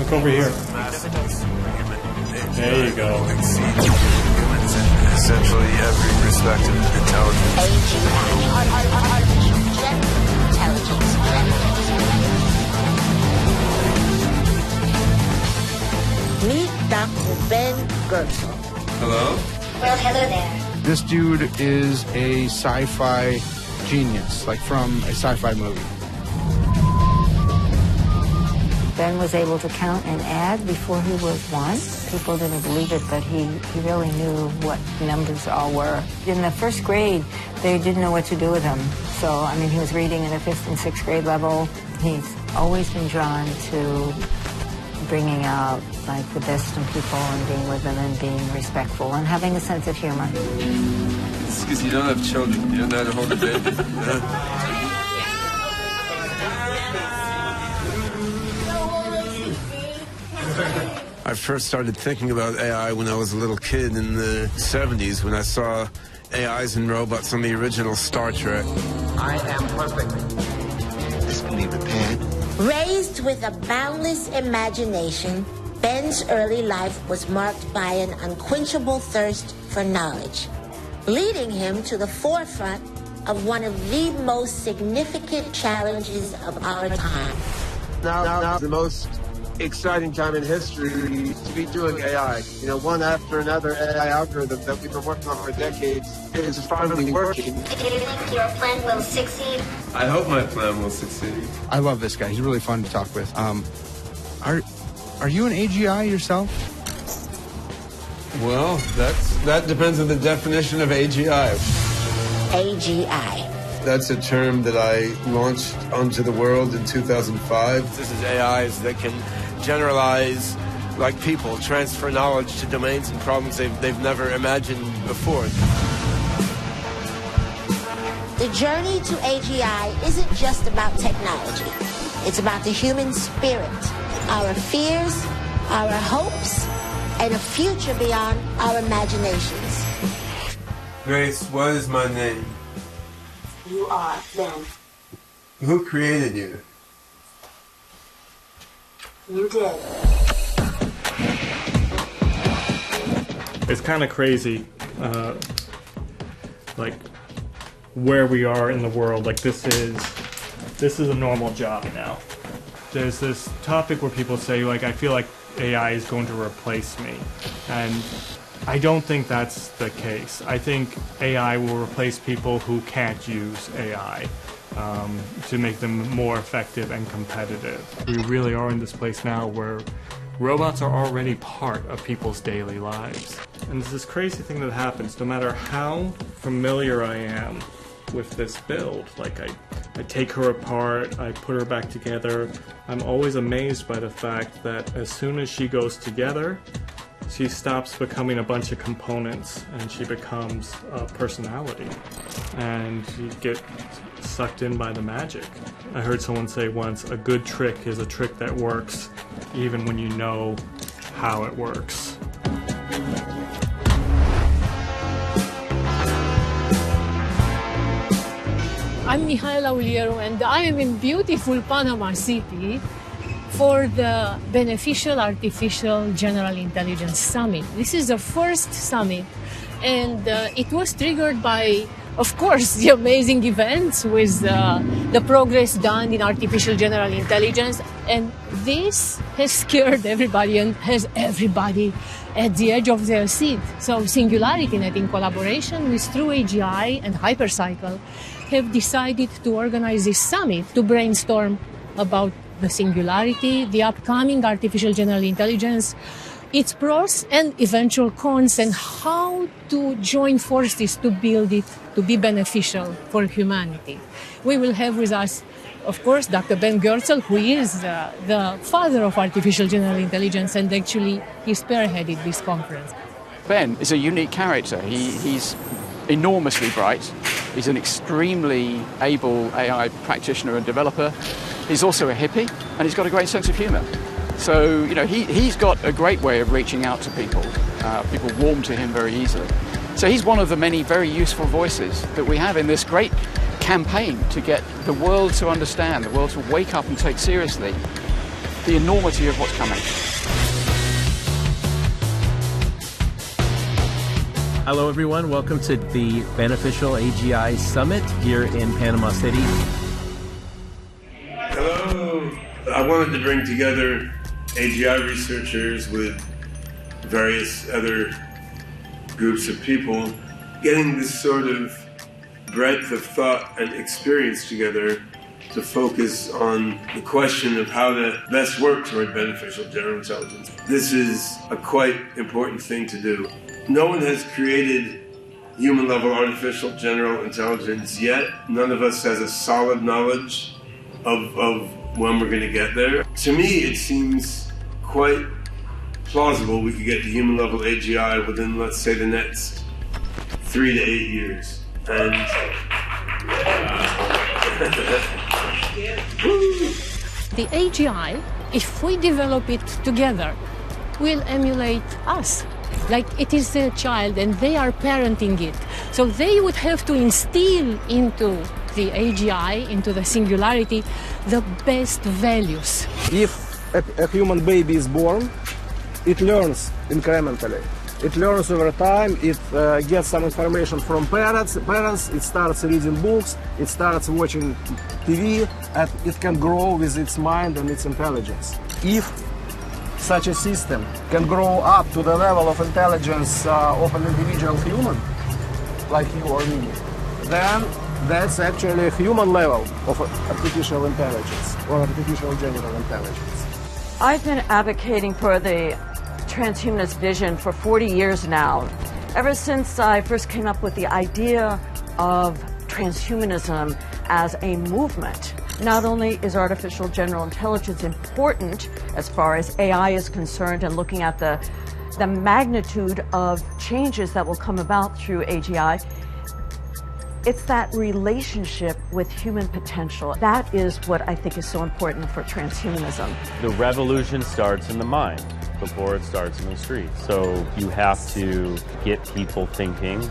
Look over here. There you go. Humans in essentially every respect of intelligence. Artificial intelligence. Meet Dr. Ben Goertzel. Hello? Well, hello there. This dude is a sci-fi genius, like from a sci-fi movie. Ben was able to count and add before he was one. People didn't believe it, but he really knew what numbers all were. In the first grade, they didn't know what to do with him. So, I mean, he was reading at a 5th and 6th grade level. He's always been drawn to bringing out, like, the best in people and being with them and being respectful and having a sense of humor. It's because you don't have children. You don't know how to hold a baby. I first started thinking about AI when I was a little kid in the 70s when I saw AIs and robots on the original Star Trek. I am perfect. This can be repaired. Raised with a boundless imagination, Ben's early life was marked by an unquenchable thirst for knowledge, leading him to the forefront of one of the most significant challenges of our time. Now the most exciting time in history to be doing AI. You know, one after another AI algorithm that we've been working on for decades is finally working. Do you think your plan will succeed? I hope my plan will succeed. I love this guy. He's really fun to talk with. Are you an AGI yourself? Well, that depends on the definition of AGI. AGI. That's a term that I launched onto the world in 2005. This is AIs that can generalize like people, transfer knowledge to domains and problems they've never imagined before. The journey to AGI isn't just about technology. It's about the human spirit, our fears, our hopes, and a future beyond our imaginations. Grace, what is my name? You are Ben. Who created you? You did. It's kind of crazy, like where we are in the world. Like this is a normal job now. There's this topic where people say, like, I feel like AI is going to replace me, and I don't think that's the case. I think AI will replace people who can't use AI to make them more effective and competitive. We really are in this place now where robots are already part of people's daily lives. And there's this crazy thing that happens no matter how familiar I am with this build. Like I take her apart, I put her back together. I'm always amazed by the fact that as soon as she goes together, she stops becoming a bunch of components and she becomes a personality. And you get sucked in by the magic. I heard someone say once, a good trick is a trick that works even when you know how it works. I'm Mihaela Uliero, and I am in beautiful Panama City for the Beneficial Artificial General Intelligence Summit. This is the first summit, and it was triggered by, of course, the amazing events with the progress done in artificial general intelligence, and this has scared everybody and has everybody at the edge of their seat. So SingularityNet, in collaboration with True AGI and Hypercycle, have decided to organize this summit to brainstorm about the singularity, the upcoming artificial general intelligence, its pros and eventual cons, and how to join forces to build it to be beneficial for humanity. We will have with us, of course, Dr. Ben Goertzel, who is the father of artificial general intelligence, and actually he spearheaded this conference. Ben is a unique character. He's enormously bright. He's an extremely able AI practitioner and developer. He's also a hippie, and he's got a great sense of humor. So, you know, he's got a great way of reaching out to people. People warm to him very easily. So he's one of the many very useful voices that we have in this great campaign to get the world to understand, the world to wake up and take seriously the enormity of what's coming. Hello everyone, welcome to the Beneficial AGI Summit here in Panama City. Hello. I wanted to bring together AGI researchers with various other groups of people, getting this sort of breadth of thought and experience together to focus on the question of how to best work toward beneficial general intelligence. This is a quite important thing to do. No one has created human-level artificial general intelligence yet. None of us has a solid knowledge of when we're going to get there. To me, it seems quite plausible we could get to human-level AGI within, let's say, the next 3 to 8 years. And The AGI, if we develop it together, will emulate us. Like it is their child and they are parenting it. So they would have to instill into the AGI, into the singularity, the best values. If a human baby is born, it learns incrementally. It learns over time, it gets some information from parents, it starts reading books, it starts watching TV, and it can grow with its mind and its intelligence. If such a system can grow up to the level of intelligence of an individual human, like you or me, then that's actually a human level of artificial intelligence or artificial general intelligence. I've been advocating for the transhumanist vision for 40 years now. Ever since I first came up with the idea of transhumanism as a movement. Not only is artificial general intelligence important as far as AI is concerned and looking at the magnitude of changes that will come about through AGI, it's that relationship with human potential. That is what I think is so important for transhumanism. The revolution starts in the mind before it starts in the street. So you have to get people thinking,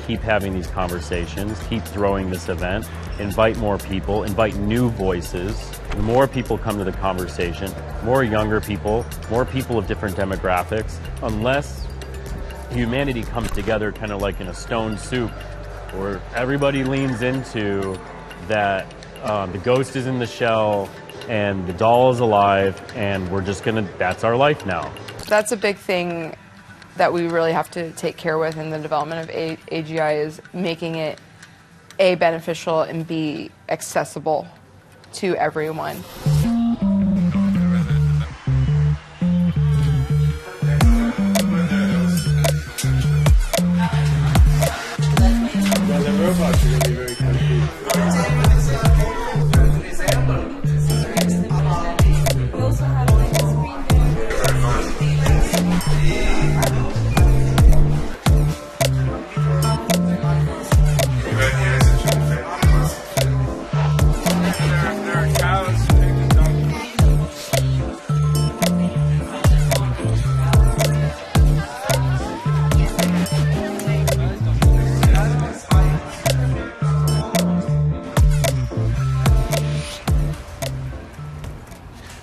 keep having these conversations, keep throwing this event, invite more people, invite new voices. The more people come to the conversation, more younger people, more people of different demographics, unless humanity comes together kind of like in a stone soup, where everybody leans into that the ghost is in the shell and the doll is alive and we're just gonna, that's our life now. That's a big thing that we really have to take care with in the development of AGI, is making it A, beneficial, and B, accessible to everyone. the robots are going to be very confused.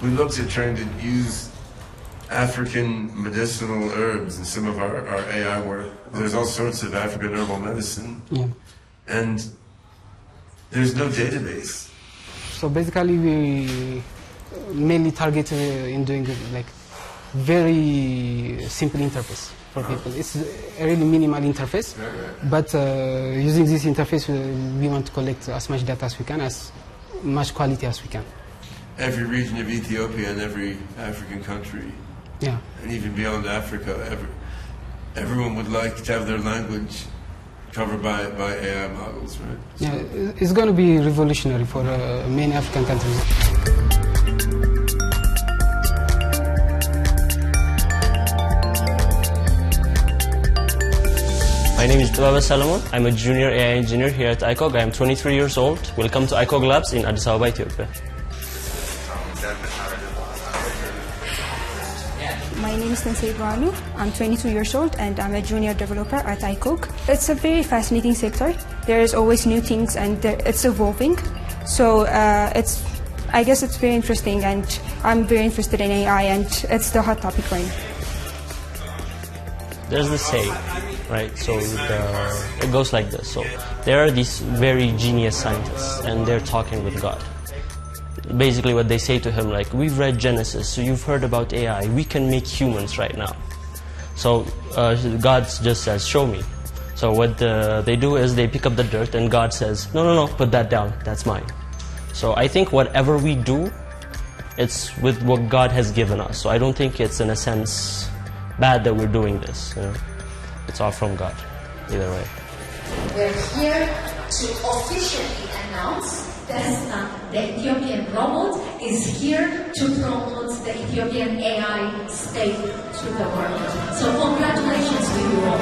We looked at trying to use African medicinal herbs in some of our AI work. There's all sorts of African herbal medicine, and there's no database. So basically we mainly target in doing like very simple interface for people. It's a really minimal interface, but using this interface we want to collect as much data as we can, as much quality as we can. Every region of Ethiopia and every African country, and even beyond Africa, everyone would like to have their language covered by AI models, right? Yeah, it's going to be revolutionary for many African countries. My name is Baba Salomon. I'm a junior AI engineer here at ICOG. I am 23 years old. Welcome to ICOG Labs in Addis Ababa, Ethiopia. My name is Nansei Banu. I'm 22 years old and I'm a junior developer at ICOG. It's a very fascinating sector. There is always new things and it's evolving. So I guess it's very interesting, and I'm very interested in AI, and it's the hot topic right now. There's the saying, right? So it goes like this. So there are these very genius scientists, and they're talking with God. Basically what they say to him, like, we've read Genesis, so you've heard about AI, we can make humans right now. So God just says, show me. So what they do is they pick up the dirt, and God says, no, put that down, that's mine. So I think whatever we do, it's with what God has given us. So I don't think it's, in a sense, bad that we're doing this. You know? It's all from God, either way. We're here to officially announce that the Ethiopian robot is here to promote the Ethiopian AI state to the world. So congratulations to you all.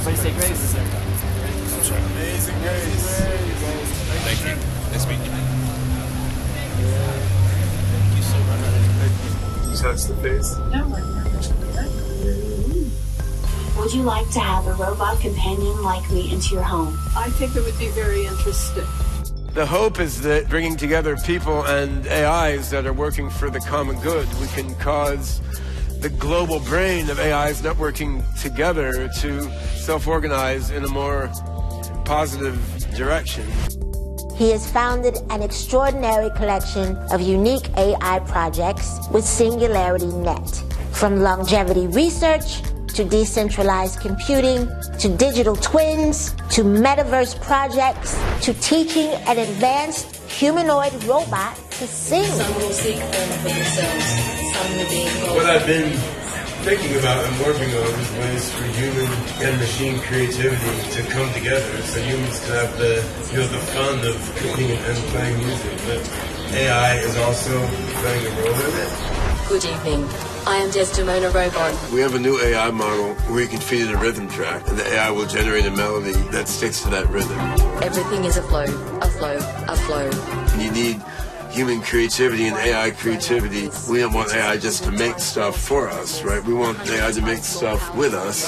Everybody say grace. Amazing grace. Thank you. Nice meeting you. Thank you so much. Touch the face. Would you like to have a robot companion like me into your home? I think it would be very interesting. The hope is that bringing together people and AIs that are working for the common good, we can cause the global brain of AIs networking together to self-organize in a more positive direction. He has founded an extraordinary collection of unique AI projects with Singularity Net, from longevity research to decentralized computing, to digital twins, to metaverse projects, to teaching an advanced humanoid robot to sing. Some will seek home for themselves, some will be involved. What I've been thinking about and working on is ways for human and machine creativity to come together, so humans can have the fun of cooking and playing music, but AI is also playing a role in it. Good evening. I am Desdemona Robon. We have a new AI model where you can feed it a rhythm track, and the AI will generate a melody that sticks to that rhythm. Everything is a flow, a flow, a flow. And you need human creativity and AI creativity. We don't want AI just to make stuff for us, right? We want AI to make stuff with us.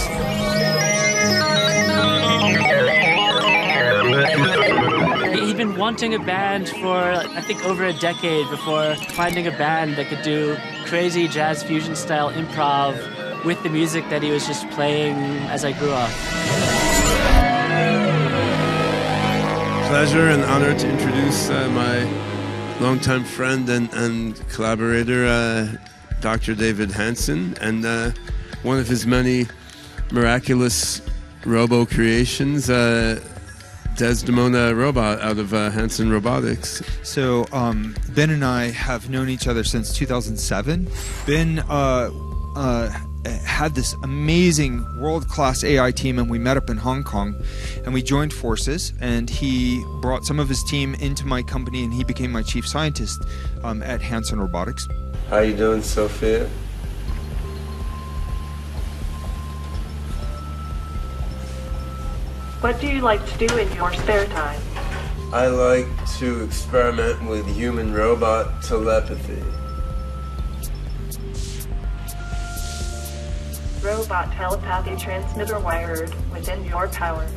He'd been wanting a band for, I think, over a decade before finding a band that could do crazy jazz fusion style improv with the music that he was just playing as I grew up. Pleasure and honor to introduce my longtime friend and collaborator, Dr. David Hansen, and one of his many miraculous robo creations, Desdemona Robot out of Hansen Robotics. So Ben and I have known each other since 2007. Ben had this amazing world-class AI team, and we met up in Hong Kong, and we joined forces, and he brought some of his team into my company, and he became my chief scientist at Hansen Robotics. How you doing, Sophia? What do you like to do in your spare time? I like to experiment with human-robot telepathy. robot telepathy transmitter wired within your power.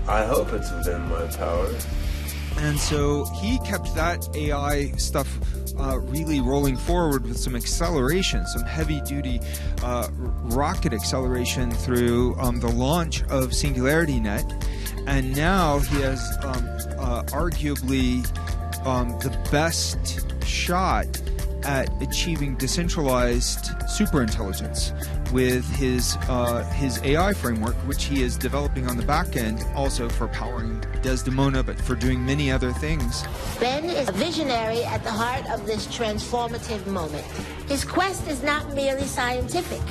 I hope it's within my power. And so he kept that AI stuff really rolling forward with some acceleration, some heavy-duty rocket acceleration through the launch of SingularityNet. And now he has arguably the best shot at achieving decentralized superintelligence with his AI framework, which he is developing on the back end, also for powering Desdemona, but for doing many other things. Ben is a visionary at the heart of this transformative moment. His quest is not merely scientific.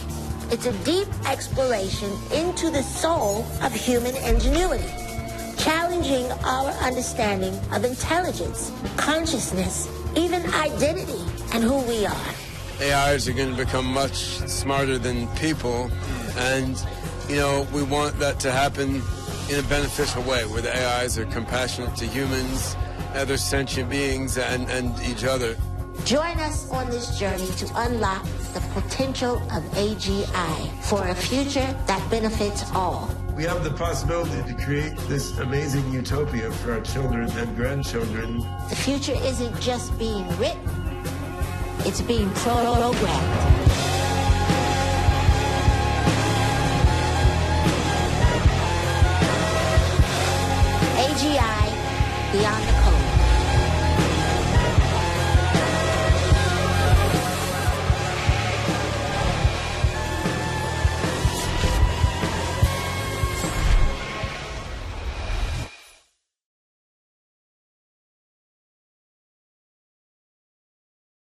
It's a deep exploration into the soul of human ingenuity, challenging our understanding of intelligence, consciousness, even identity, and who we are. AIs are going to become much smarter than people, and, you know, we want that to happen in a beneficial way, where the AIs are compassionate to humans, other sentient beings, and each other. Join us on this journey to unlock the potential of AGI for a future that benefits all. We have the possibility to create this amazing utopia for our children and grandchildren. The future isn't just being written, it's being programmed.